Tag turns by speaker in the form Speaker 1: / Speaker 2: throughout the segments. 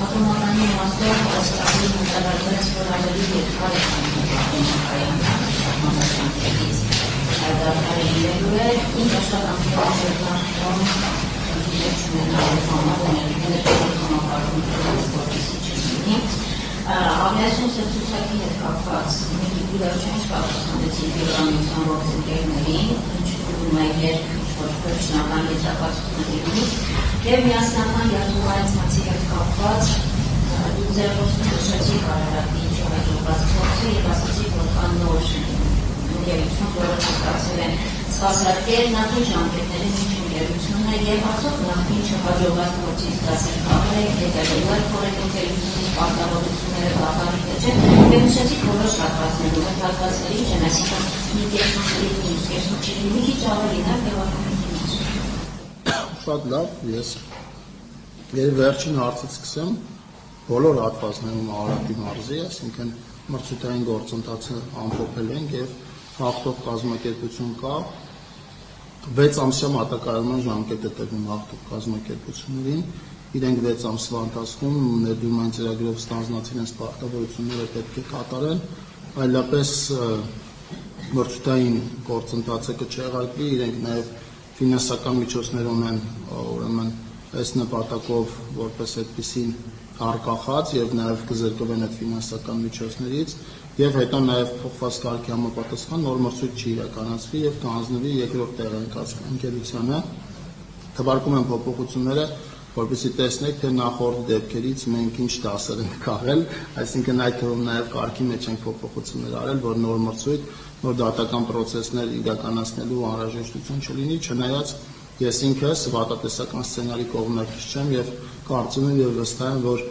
Speaker 1: Ատոմականի մասով Հայաստանի մտավորած որալերի երկար է համակարգից դարձարելելու է ինչ աշխատանքների շրջանում Ավիացիոն սերտիֆիկատի հետ կապված մի դիվերժենս պատասխանեցի Իրանության ողջունիներին, ինչու նաև շնորհքական եզրակացությունների եւ միասնական երթուղային ցանցի հետ կապված ձեռքբերումների շրջանի կարողացի հաջողված փորձը եւ ասացի, որ կան նոր ընկերություն, որը ստացել են սպասարկել նախին ժամկետների միջընկերությունը եւ արդյոք նախին չհաջողված փորձից դասեր քաղել է հետագայում կորեկցիոնների պարտավորությունները բավարարի չէ եւ նշեցի որոշ հատվածներում հատվածների չեն այսինքն մի կեսուչի մի քիչ ավելի նա դեպքում
Speaker 2: Շատ լավ, ես վերջին հարցից սկսեմ, բոլոր հատվածներում Արարատի մարզի, այսինքն մրցութային գործընթացը ամփոփել ենք եւ հաղթող կազմակերպություն կա 6 ամսյա մատակարարման ժամկետ է տրվում հաղթող կազմակերպություններին, իրենք 6 ամսվա ընթացքում ներդրումային ծրագրով ստանձնացին են պարտավորությունները պետք է կատարեն, այլապես մրցութային գործընթացը կչեղարկվի, իրենք նաեւ ֆինանսական միջոցներ ունեն, ուրեմն այս նպատակով որպես այդպիսին արկախած եւ նաեւ կզրկվեն այդ ֆինանսական միջոցներից եւ հետո նաեւ փոխված կարգի համապատասխան նոր մրցույթ չի իրականացվի եւ կհանձնվի երկրորդ տեղեկացման ընկերությանը թվարկում են փոփոխությունները որպեսզի տեսնեք թե նախորդ դեպքերից մենք ինչ դասեր ենք քաղել այսինքն այդ թվում նաեւ կարգի մեջ ենք փոփոխություններ արել որ նոր մրցույթ նոր դատական process-ներ իրականացնելու անհրաժեշտություն չլինի, չնայած ես ինքս վատատեսական սցենարի կողմնակից չեմ եւ կարծում եմ եւ վստահ եմ, որ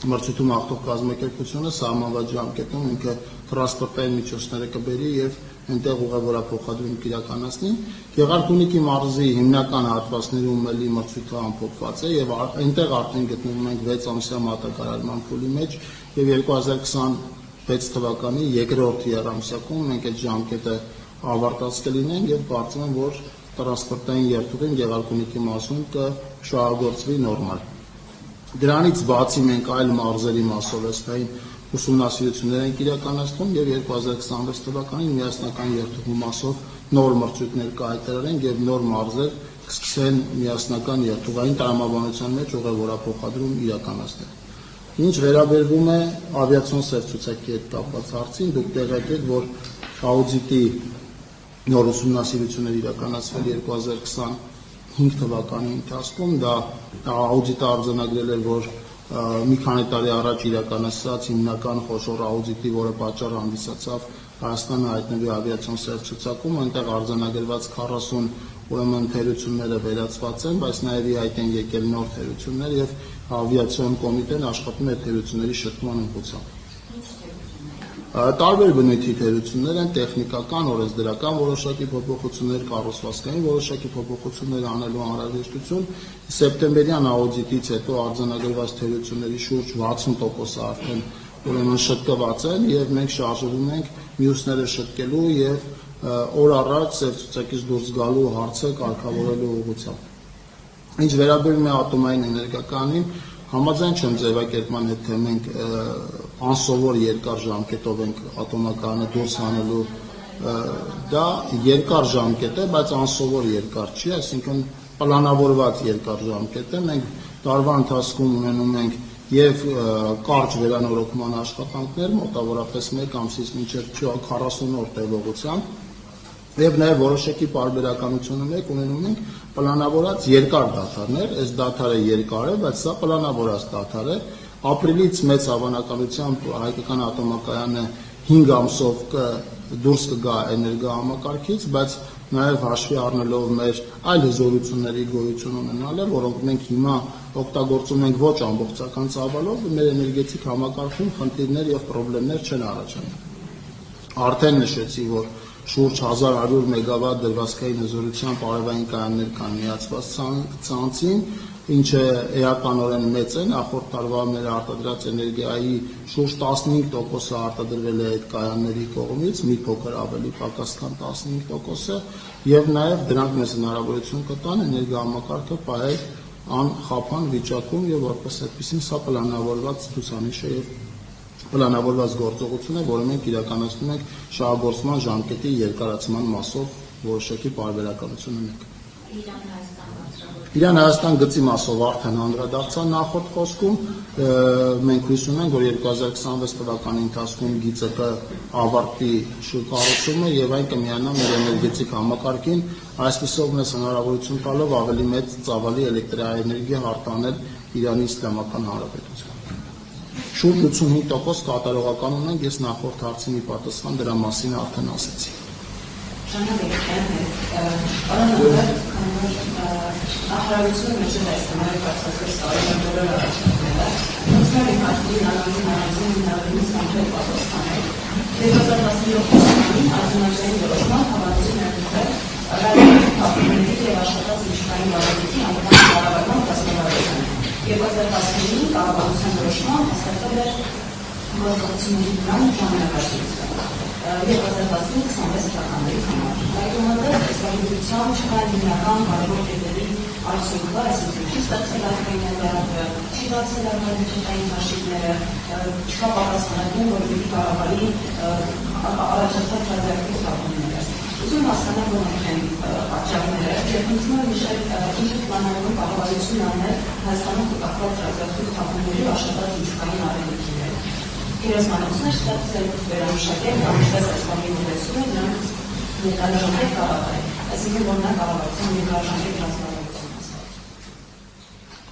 Speaker 2: մրցույթում հաղթող կազմակերպությունը սահմանված ժամկետում ինքը տրանսպորտային միջոցները կբերի եւ այնտեղ ուղևորափոխադրում կիրականացնի։ Գեղարքունիքի մարզի հիմնական հատվածներում էլի մրցույթը ամփոփված է եւ այնտեղ արդեն գտնվում ենք 6 ամսյա մատակարարման փուլի մեջ եւ 2026 թվականի երկրորդ եռամսյակում մենք այդ ժամկետը ավարտած կլինենք եւ կարծում եմ, որ տրանսպորտային երթուղին Գեղարքունիքի մասում կշահագործվի նորմալ։ Դրանից բացի մենք այլ մարզերի մասովեստային ուսումնասիրություններ ենք իրականացնում եւ 2026 թվականին միասնական երթուղու մասով նոր մրցույթներ կհայտարարենք եւ նոր մարզեր կսկսեն միասնական երթուղային տրամաբանության մեջ ուղևորափոխադրում իրականացնել։ Ինչ վերաբերվում է ավիացիոն սերտիֆիկատի հետ կապված հարցին, դուք տեղյակ եք, որ աուդիտի նոր ուսումնասիրություններ իրականացվել 2025 թվականի ընթացքում, դա աուդիտը արձանագրել էր, որ մի քանի տարի առաջ իրականացած հիմնական խոշոր աուդիտի, որը պատճառ հանդիսացավ Հայաստանը հայտնվի ավիացիոն սերտիֆիկատում, այնտեղ արձանագրված 40 ուրեմն թերությունները վերացված են, բայց նաև իհայտ են եկել նոր թերություններ եւ ավիացիոն կոմիտեն աշխատում է թերությունների շտկման ուղղությամբ։ Տարբեր բնույթի թերություններ են, տեխնիկական, օրենսդրական որոշակի փոփոխություններ, կառուցվածքային որոշակի փոփոխություններ անելու անհրաժեշտություն։ Սեպտեմբերյան աուդիտից հետո արձանագրված թերությունների շուրջ 60%-ը արդեն ուրեմն շտկված են եւ մենք շարժվում ենք մյուսները շտկելու եւ օր առաջ սերտիֆիկատից դուրս գալու հարցը կարգավորելու ուղղությամբ։ Ինչ վերաբերում է ատոմային էներգականին, համաձայն չեմ ձևակերպման հետ, թե մենք անսովոր երկար ժամկետով ենք ատոմակայանը դուրս հանելու, դա երկար ժամկետ է, բայց անսովոր երկար չի, այսինքն պլանավորված երկար ժամկետ է, մենք տարվա ընթացքում ունենում ենք եւ կարճ վերանորոգման աշխատանքներ, մոտավորապես 1 ամսից մինչեւ 40 օր տևողությամբ եւ նաեւ որոշակի պարբերականությունը մեկ ունենում ենք պլանավորած երկար դադարներ, այս դադարը երկար է, բայց սա պլանավորած դադար է, ապրիլից մեծ հավանականությամբ հայկական ատոմակայանը 5 ամսով դուրս կգա էներգահամակարգից, բայց նաև հաշվի առնելով մեր այլ հզորությունների գոյություն ունենալը, որոնք մենք հիմա օգտագործում ենք ոչ ամբողջական ծավալով, մեր էներգետիկ համակարգում խնդիրներ եւ խնդիրներ չեն առաջանում։ Արդեն նշեցի, որ շուրջ 1100 մեգավատ դրվածքային հզորությամբ արևային կայաններ կան միացված ցանցին, ինչը էականորեն մեծ է, նախորդ տարվա մեր արտադրած էներգիայի շուրջ 15%-ը արտադրվել է այդ կայանների կողմից, մի փոքր ավելի պակաս քան 15%-ը, եւ նաեւ դրանք մեզ հնարավորություն կտան էներգահամակարգը պահել անխափան վիճակում եւ որպես այդպեսին սա պլանավորված ցուցանիշ է եւ պլանավորված գործողություն է, որը մենք իրականացնում ենք շահագործման ժամկետի երկարացման մասով որոշակի պարբերականություն ունենք։ Իրան Հայաստան գծի մասով արդեն անդրադարձան նախորդ խոսքում, մենք հույս ունենք, որ 2026 թվականի ընթացքում գիծը կավարտի կառուցումը եւ այն կմիանա մեր էներգետիկ համակարգին, այսպիսով մեզ հնարավորություն տալով ավելի մեծ ծավալի էլեկտրաէներգիա արտանել Իրանի Իսլամական Հանրապետություն։ Շուրջ 85% կատարողական ունենք, ես նախորդ հարցին պատասխան դրա մասին արդեն ասեցի։
Speaker 3: Ահրավությունը մեջը դեսնամարի պարսակրս տարիներ բոլոր առաջնորդները, ոնցնարի հարցին անանձին հնարինից համվել պատասխանել, 2017 թվականին արտոնական որոշման հավանություն ներդրել ռադիոյի թափումների և աշխատած միջկային վարագույթի անվան կառավարման կազմավարությունը։ 2019 կառավարության որոշման հաստատվել էր գործողությունների պլան ժամանակաշրջանը 2015-26 թվականների համար։ Այդուհանդերձ ստabilizzazione չկան հիմնական կարևոր կետերի արդյունքներ, այսինքն չի ստացել արկայինները, չի բացել արտադրության հաշիվները, չկա պատասխանատու, որ պիտի կառավարի առաջացած ռադիոակտիվ թափումները։ Ուզում հասկանալ որոնք են պատճառները, եւ ինքնուրույն նշել ինչ պլանավորում կառավարությունն անել Հայաստանում կապված ռադիոակտիվ թափումների աշխատած միջուկային արևելքիները։ Իրացմանոցներ ստացել վերամշակել, համշտես այսպամի ուղեցում է նրանք ներկայաժամկետ կառավարել, այսինքն որ նա կառավարության ներկայաժամկետ ռազմավարություն ստացել։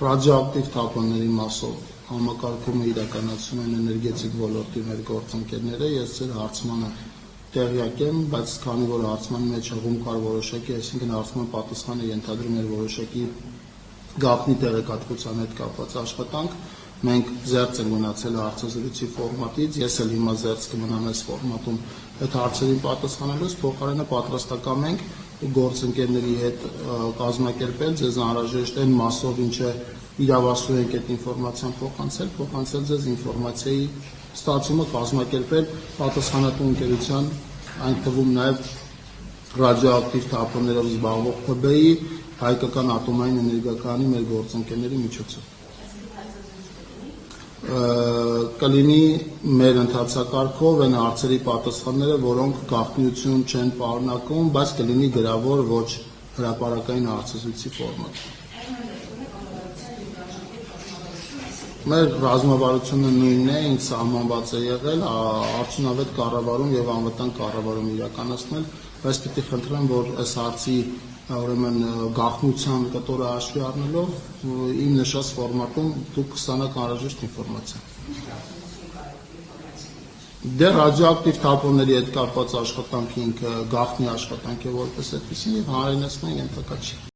Speaker 2: Ռադիոակտիվ թափոնների մասով համակարգումը իրականացում են էներգետիկ ոլորտի մեր գործընկերները, ես ձեր հարցմանը տեղյակ եմ, բայց քանի որ հարցման մեջ հղում կար որոշակի, այսինքն հարցման պատասխանը ենթադրում էր որոշակի գաղտնի տեղեկատվության հետ կապված աշխատանք, մենք զերծ ենք մնացել հարցազրույցի ֆորմատից, ես էլ հիմա զերծ կմնամ այս ֆորմատում այդ հարցերին պատասխանելուց, փոխարենը պատրաստական ենք գործընկերների հետ կազմակերպել, ձեզ անհրաժեշտ այն մասով, ինչը իրավասու ենք այդ ինֆորմացիան փոխանցել ձեզ ինֆորմացիայի ստացումը կազմակերպել պատասխանատու ընկերության, այն թվում նաև ռադիոակտիվ թափոններով զբաղվող ՓԲ-ի, հայկական ատոմային էներգակայանի մեր գործընկերների միջոցով։ Կլինի մեր ընթացակարգով այն հարցերի պատասխանները, որոնք գաղտնիություն չեն պարունակում, բայց կլինի գրավոր ոչ հրապարակային հարցազրույցի ֆորմատ։ Մեր ռազմավարությունը նույնն է, ինչ սահմանված է եղել, արդյունավետ կառավարում եւ անվտանգ կառավարում իրականացնել, բայց պիտի խնդրեմ, որ այս հարցի ուրեմն գաղտնիության կտորը հաշվի առնելով իմ նշած ֆորմատում դուք կստանաք անհրաժեշտ ինֆորմացիա։ Դե ռադիոակտիվ թափոնների հետ կապված աշխատանքը ինքը գաղտնի աշխատանք է որպես այդպեսին եւ հանրայնացման ենթակա չի։